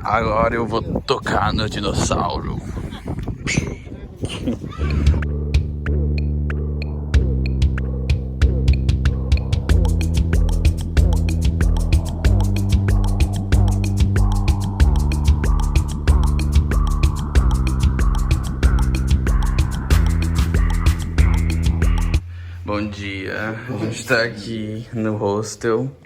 Agora eu vou tocar no dinossauro. Bom dia, a gente tá aqui no hostel.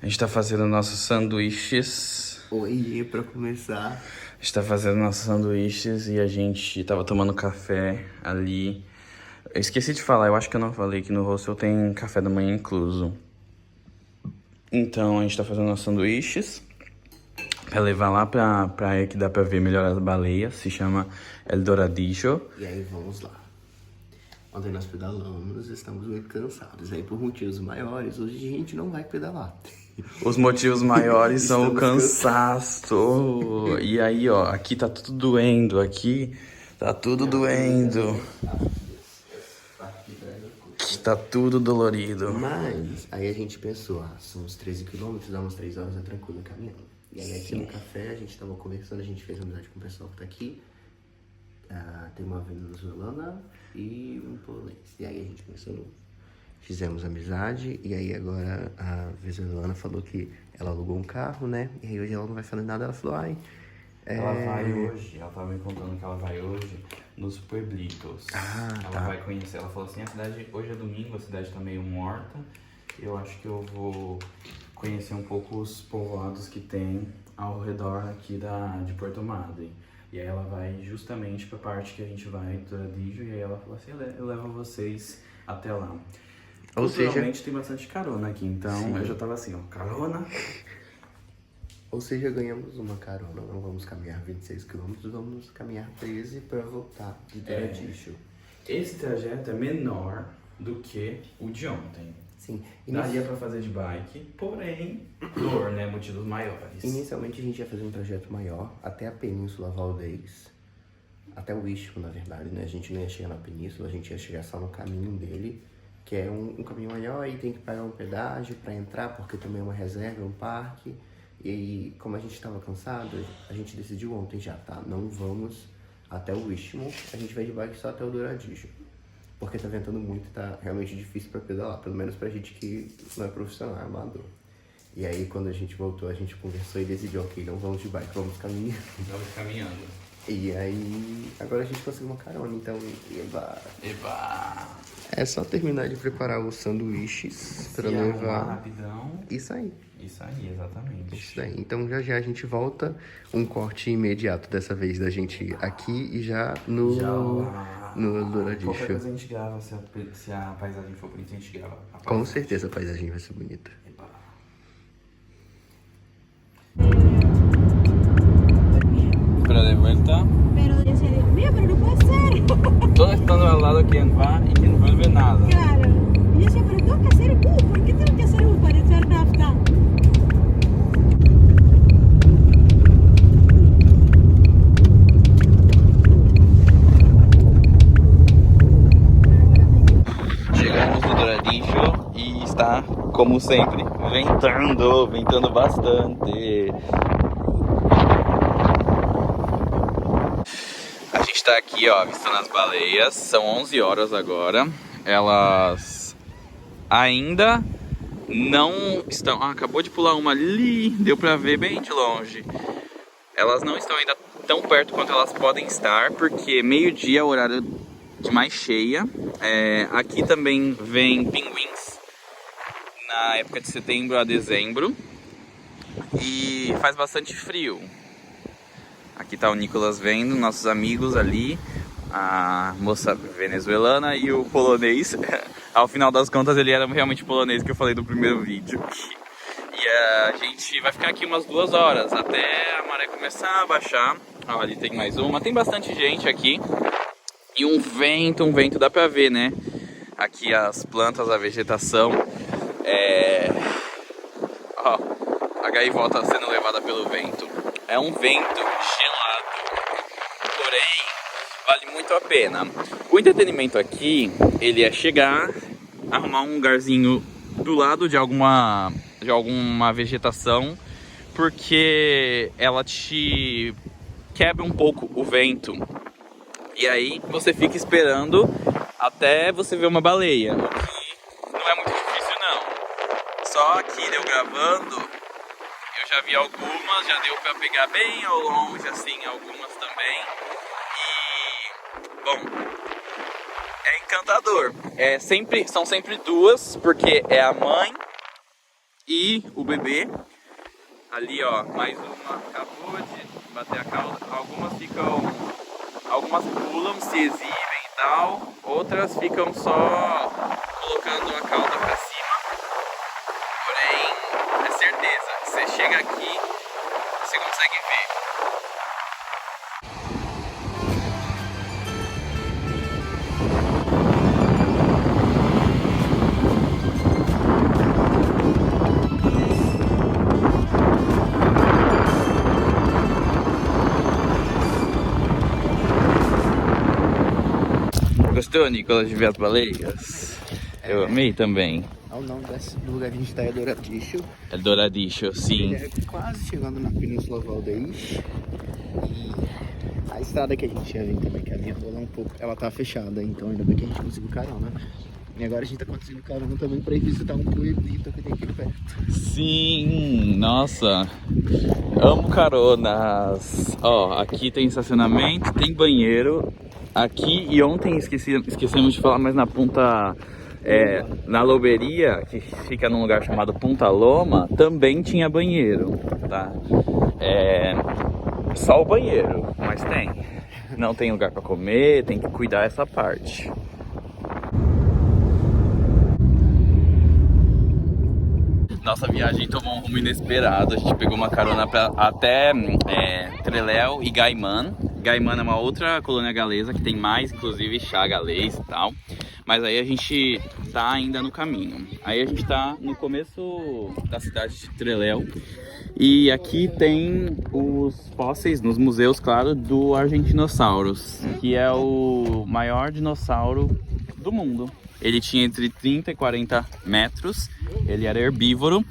A gente tá fazendo nossos sanduíches. Oi, pra começar. A gente tá fazendo nossos sanduíches e a gente tava tomando café ali. Eu esqueci de falar, eu acho que eu não falei que no hostel tem café da manhã incluso. Então a gente tá fazendo nossos sanduíches pra levar lá pra praia que dá pra ver melhor as baleias. Se chama El Doradillo. E aí, vamos lá. Ontem nós pedalamos, estamos muito cansados. Aí, por motivos maiores, hoje a gente não vai pedalar. Os motivos maiores são o cansaço. E aí, ó, aqui tá tudo doendo, aqui tá tudo doendo. Aqui tá tudo dolorido. Mas, aí a gente pensou, são uns 13 quilômetros, dá umas 3 horas, é tranquilo caminhando. E aí aqui no café, a gente tava conversando, a gente fez amizade com o pessoal que tá aqui. Tem uma venezuelana e um polonês. E aí a gente pensou, fizemos amizade. E aí agora a venezuelana falou que ela alugou um carro, né? E aí hoje ela não vai fazer nada, ela falou, Ela vai hoje, ela tava me contando que ela vai hoje nos Pueblitos. Ela vai conhecer, ela falou assim, a cidade, hoje é domingo, a cidade tá meio morta. Eu acho que eu vou conhecer um pouco os povoados que tem ao redor aqui de Porto Madryn. E aí ela vai justamente pra parte que a gente vai do Doradillo, e aí ela falou assim, eu levo vocês até lá. Ou seja, tem bastante carona aqui, então eu já tava assim, ó, carona. Ou seja, ganhamos uma carona, não vamos caminhar 26 quilômetros, vamos caminhar 13 para voltar de Doradillo. Esse trajeto é menor do que o de ontem. Sim. Daria pra fazer de bike, porém, dor, né? Motivos maiores. Inicialmente a gente ia fazer um trajeto maior até a Península Valdez, até o Istmo, na verdade, né? A gente não ia chegar na Península, a gente ia chegar só no caminho dele, que é um caminho maior, aí tem que pagar um pedágio para entrar, porque também é uma reserva, é um parque. E aí, como a gente estava cansado, a gente decidiu ontem já, tá? Não vamos até o Istmo, a gente vai de bike só até o Doradillo. Porque tá ventando muito e tá realmente difícil pra pedalar, pelo menos pra gente que não é profissional, é amador. E aí, quando a gente voltou, a gente conversou e decidiu, ok, não vamos de bike, vamos caminhando. Vamos caminhando. E aí, agora a gente conseguiu uma carona, então, Eba! é só terminar de preparar os sanduíches pra Se arrumar levar. rapidão. Isso aí. Isso aí, exatamente. Isso daí. Então já já a gente volta, um corte imediato dessa vez da gente aqui e já no Doradillo. Qualquer coisa a gente grava, se a paisagem for bonita, a gente grava. Com certeza a paisagem vai ser bonita. Eba. Pero de vuelta, Pero decía, Dios mío, pero no puede ser. todo estando al lado quien va y quien vuelve nada. Claro. Y yo decía, pero tengo que hacer ¿por qué tengo que hacer para echar nafta? Chegamos no Doradillo e está, como sempre, ventando bastante. A gente tá aqui, ó, avistando as baleias. São 11 horas agora. Elas ainda não estão... acabou de pular uma ali, deu pra ver bem de longe. Elas não estão ainda tão perto quanto elas podem estar, porque meio-dia é o horário de mais cheia. Aqui também vem pinguins na época de setembro a dezembro. E faz bastante frio. Aqui tá o Nicolas vendo, nossos amigos ali, a moça venezuelana e o polonês. Ao final das contas ele era realmente polonês, que eu falei no primeiro vídeo. E a gente vai ficar aqui umas 2 horas, até a maré começar a baixar. Ó, ali tem mais uma, tem bastante gente aqui. E um vento, dá pra ver, né? Aqui as plantas, a vegetação. Ó, a gaivota sendo levada pelo vento. É um vento gelado, porém vale muito a pena. O entretenimento aqui, ele é chegar, arrumar um lugarzinho do lado de alguma vegetação, porque ela te quebra um pouco o vento. E aí você fica esperando até você ver uma baleia, o que não é muito difícil não. Só que eu gravando, eu já vi algumas, já deu pra pegar bem ao longe, assim, algumas também. E, bom, é encantador. São sempre duas, porque é a mãe e o bebê. Ali, ó, mais uma acabou de bater a cauda. Algumas pulam, se exibem e tal. Outras ficam só colocando a cauda pra cima. Porém, é certeza, você chega aqui, você consegue ver. Gostou, Nicolas, de ver as baleias? Eu amei também. O nome do lugar que a gente tá é Douradicho. É Douradicho, sim. Ele é quase chegando na Península Valdez. E a estrada que a gente ia vir também, que a vinha rolar um pouco, ela tá fechada, então ainda bem que a gente conseguiu carona. E agora a gente tá conseguindo carona também pra ir visitar um pueblito que tem aqui perto. Sim, nossa, amo caronas. Ó, aqui tem estacionamento, tem banheiro. Aqui, e ontem esquecemos de falar, mas na ponta, na loberia, que fica num lugar chamado Punta Loma, também tinha banheiro, tá? Só o banheiro, mas tem. Não tem lugar pra comer, tem que cuidar essa parte. Nossa viagem tomou um rumo inesperado. A gente pegou uma carona até Trelew e Gaiman. Gaiman é uma outra colônia galesa que tem mais, inclusive, chá galês e tal. Mas aí a gente tá ainda no caminho. Aí a gente tá no começo da cidade de Trelew. E aqui tem os fósseis nos museus, claro, do Argentinosaurus, que é o maior dinossauro do mundo. Ele tinha entre 30 e 40 metros, ele era herbívoro,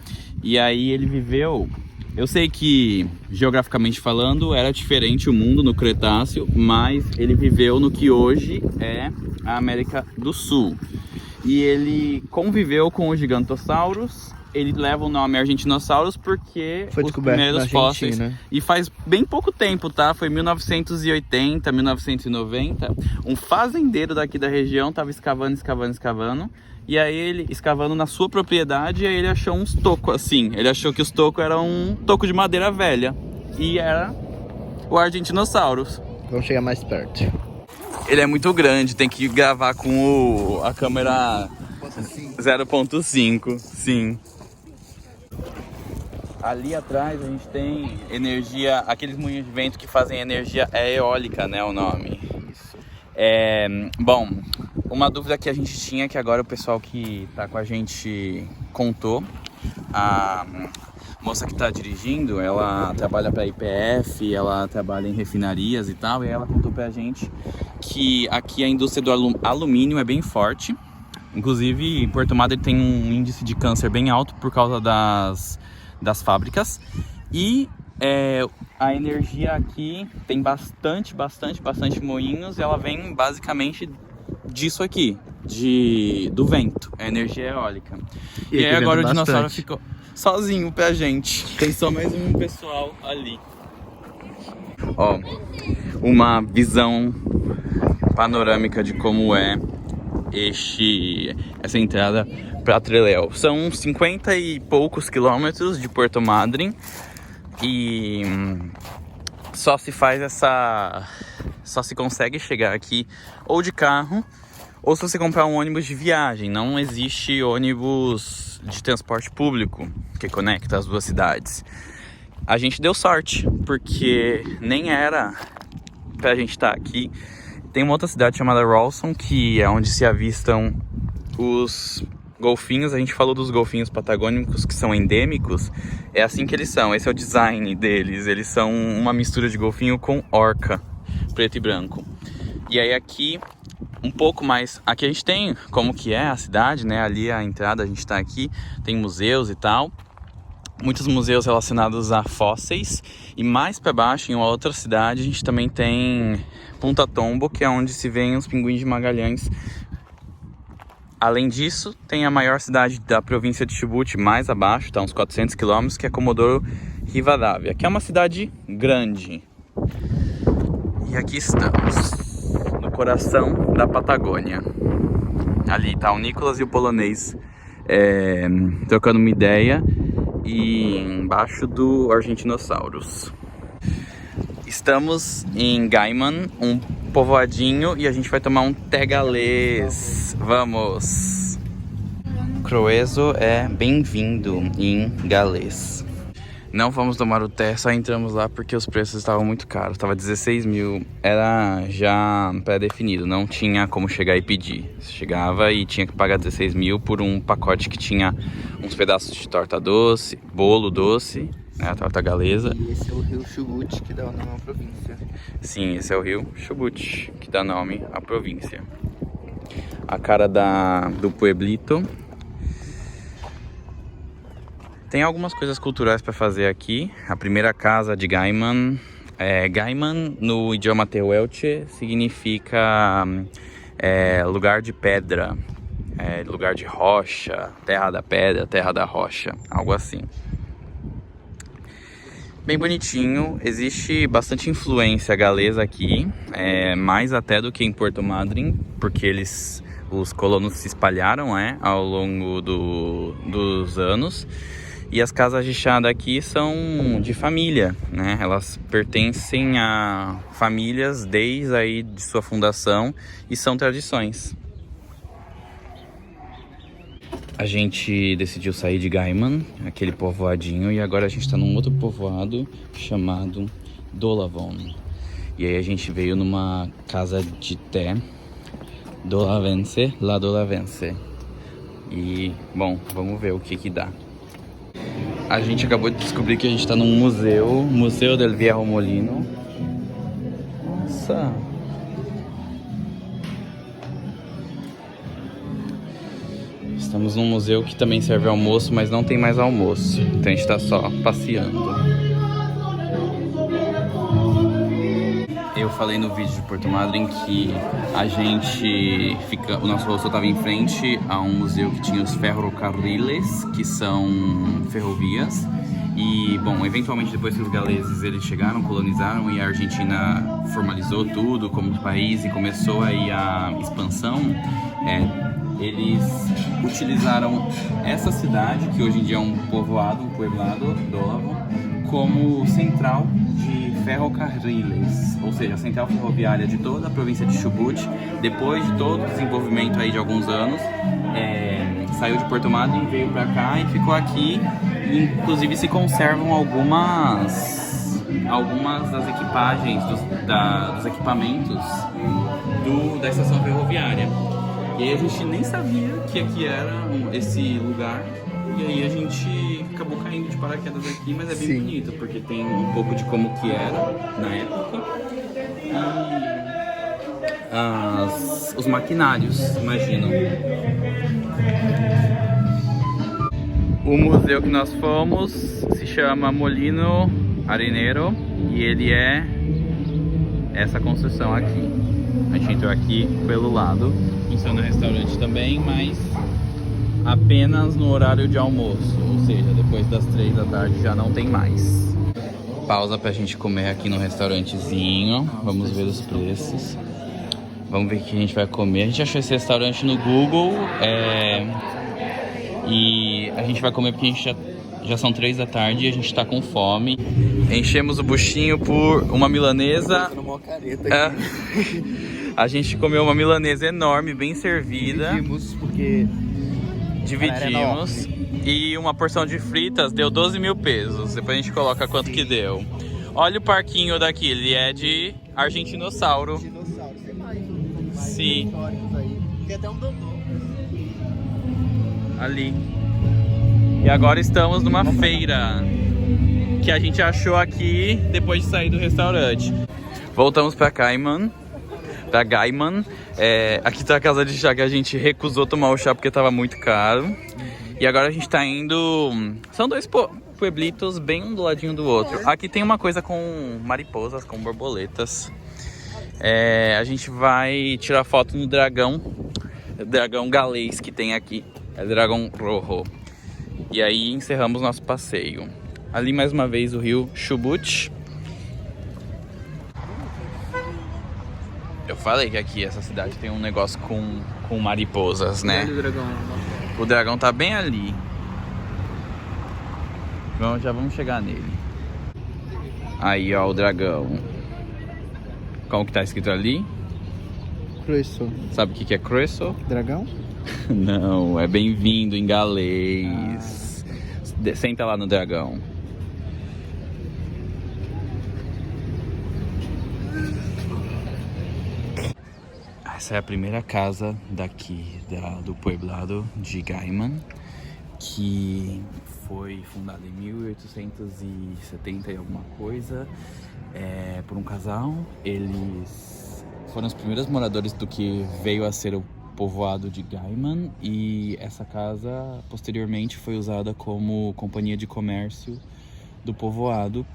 e aí ele viveu... Eu sei que, geograficamente falando, era diferente o mundo no Cretáceo, mas ele viveu no que hoje é a América do Sul. E ele conviveu com os gigantossauros. Ele leva o nome Argentinosaurus porque foi os primeiros fósseis... E faz bem pouco tempo, tá? Foi 1980, 1990. Um fazendeiro daqui da região tava escavando. E aí ele, escavando na sua propriedade, aí ele achou uns tocos assim. Ele achou que os tocos eram um toco de madeira velha. E era o Argentinosaurus. Vamos chegar mais perto. Ele é muito grande, tem que gravar com a câmera 0.5, sim. Ali atrás a gente tem energia, aqueles moinhos de vento que fazem energia eólica, né, o nome. Isso. Bom, uma dúvida que a gente tinha, que agora o pessoal que tá com a gente contou. A moça que tá dirigindo, ela trabalha pra IPF, ela trabalha em refinarias e tal, e ela contou pra gente que aqui a indústria do alumínio é bem forte. Inclusive, Puerto Madryn tem um índice de câncer bem alto por causa das fábricas. E a energia aqui tem bastante moinhos, e ela vem basicamente disso aqui, do vento, a energia eólica. E aí agora o dinossauro ficou sozinho pra gente. Tem só mais um pessoal ali. Ó, uma visão panorâmica de como é essa entrada para Trelew. São 50 e poucos quilômetros de Puerto Madryn e só se consegue chegar aqui ou de carro ou se você comprar um ônibus de viagem. Não existe ônibus de transporte público que conecta as duas cidades. A gente deu sorte, porque nem era pra gente estar aqui. Tem uma outra cidade chamada Rawson, que é onde se avistam os golfinhos. A gente falou dos golfinhos patagônicos, que são endêmicos. É assim que eles são, esse é o design deles. Eles são uma mistura de golfinho com orca, preto e branco. E aí aqui, um pouco mais... Aqui a gente tem como que é a cidade, né? Ali a entrada, a gente tá aqui, tem museus e tal. muitos museus relacionados a fósseis. E mais para baixo, em uma outra cidade, a gente também tem Punta Tombo, que é onde se vêem os pinguins de Magalhães. Além disso, tem a maior cidade da província de Chubut, mais abaixo, tá uns 400 km, que é Comodoro Rivadavia, que é uma cidade grande. E aqui estamos, no coração da Patagônia. Ali tá o Nicolas e o polonês trocando uma ideia, e embaixo do Argentinosaurus. Estamos em Gaiman, um povoadinho, e a gente vai tomar um té galês. Vamos! Croeso é bem-vindo em galês. Não vamos tomar o té, só entramos lá porque os preços estavam muito caros. Tava 16 mil, era já pré-definido, não tinha como chegar e pedir. Você chegava e tinha que pagar 16 mil por um pacote que tinha uns pedaços de torta doce, bolo doce, né, a torta galesa. E esse é o rio Chubut, que dá o nome à província. Sim, esse é o rio Chubut, que dá nome à província. A cara do pueblito. Tem algumas coisas culturais para fazer aqui. A primeira casa de Gaiman. Gaiman, no idioma tehuelche, significa lugar de pedra, lugar de rocha, terra da pedra, terra da rocha, algo assim. Bem bonitinho, existe bastante influência galesa aqui, mais até do que em Porto Madryn, porque os colonos se espalharam ao longo dos anos. E as casas de chá daqui são de família, né? Elas pertencem a famílias desde aí de sua fundação e são tradições. A gente decidiu sair de Gaiman, aquele povoadinho, e agora a gente está num outro povoado chamado Dolavon. E aí a gente veio numa casa de té, Dolavense, La Dolavense. E, bom, vamos ver o que dá. A gente acabou de descobrir que a gente está num museu, Museu del Viejo Molino. Nossa! Estamos num museu que também serve almoço, mas não tem mais almoço. Então a gente está só passeando. Eu falei no vídeo de Porto Madryn que o nosso rosto estava em frente a um museu que tinha os ferrocarriles, que são ferrovias. E, bom, eventualmente depois que os galeses eles chegaram, colonizaram, e a Argentina formalizou tudo como país e começou aí a expansão, eles utilizaram essa cidade, que hoje em dia é um povoado, Dolavon, como central de ferrocarriles, ou seja, a central ferroviária de toda a província de Chubut. Depois de todo o desenvolvimento aí de alguns anos, saiu de Porto Madryn, veio para cá e ficou aqui. Inclusive se conservam algumas das equipagens, dos equipamentos da estação ferroviária. E aí a gente nem sabia que aqui era esse lugar. E aí a gente acabou caindo de paraquedas aqui, mas é bem bonito, porque tem um pouco de como que era na época. E os maquinários, imaginam. O museu que nós fomos se chama Molino Arenero e ele é essa construção aqui. A gente entrou aqui pelo lado, funciona restaurante também, mas apenas no horário de almoço, ou seja, depois das 3 da tarde já não tem mais. Pausa pra gente comer aqui no restaurantezinho, vamos ver os preços. Vamos ver o que a gente vai comer. A gente achou esse restaurante no Google, e a gente vai comer porque a gente já são 3 da tarde e a gente tá com fome. Enchemos o buchinho por uma milanesa. A gente comeu uma milanesa enorme, bem servida. Dividimos. E uma porção de fritas deu 12 mil pesos. Depois a gente coloca quanto que deu. Olha o parquinho daqui, ele é de Argentinossauro. Sim. Tem até um dodô. Ali. E agora estamos numa feira que a gente achou aqui depois de sair do restaurante. Voltamos pra Gaiman. Aqui tá a casa de chá que a gente recusou tomar o chá porque tava muito caro. E agora a gente tá indo... pueblitos bem um do ladinho do outro. Aqui tem uma coisa com mariposas, com borboletas. A gente vai tirar foto no dragão galês que tem aqui. É Dragão Rojo. E aí encerramos nosso passeio. Ali mais uma vez o rio Chubut. Eu falei que aqui essa cidade tem um negócio com mariposas, né? O dragão tá bem ali. Já vamos chegar nele. Aí, ó, o dragão. Como que tá escrito ali? Crueso. Sabe o que é crueso? Dragão? Não, é bem-vindo em galês. Senta lá no dragão. Essa é a primeira casa daqui, do povoado de Gaiman, que foi fundada em 1870 e alguma coisa, por um casal. Eles foram os primeiros moradores do que veio a ser o povoado de Gaiman, e essa casa posteriormente foi usada como companhia de comércio do povoado,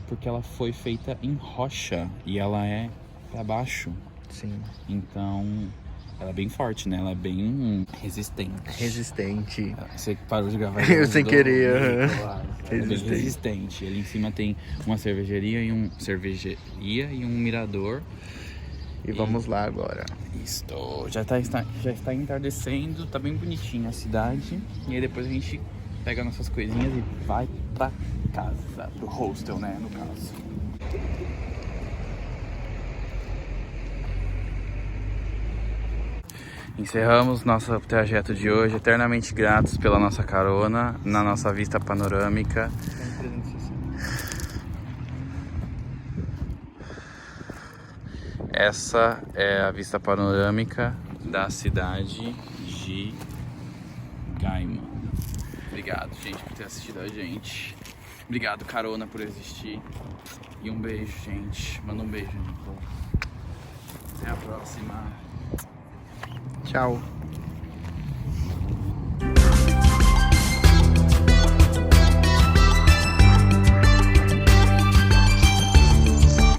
porque ela foi feita em rocha e ela é para baixo. Sim. Então, ela é bem forte, né? Ela é bem resistente. Você parou de gravar? Eu sem querer. Ela é bem resistente. Ali em cima tem uma cervejaria e um mirador. E vamos lá agora. Isto. Já está entardecendo, tá bem bonitinha a cidade. E aí depois a gente pega nossas coisinhas e vai pra casa, pro hostel, né? No caso. Encerramos nosso trajeto de hoje, eternamente gratos pela nossa carona, na nossa vista panorâmica. Essa é a vista panorâmica da cidade de Gaiman. Obrigado, gente, por ter assistido a gente. Obrigado, carona, por existir. E um beijo, gente. Manda um beijo, Nico. Até a próxima. Tchau.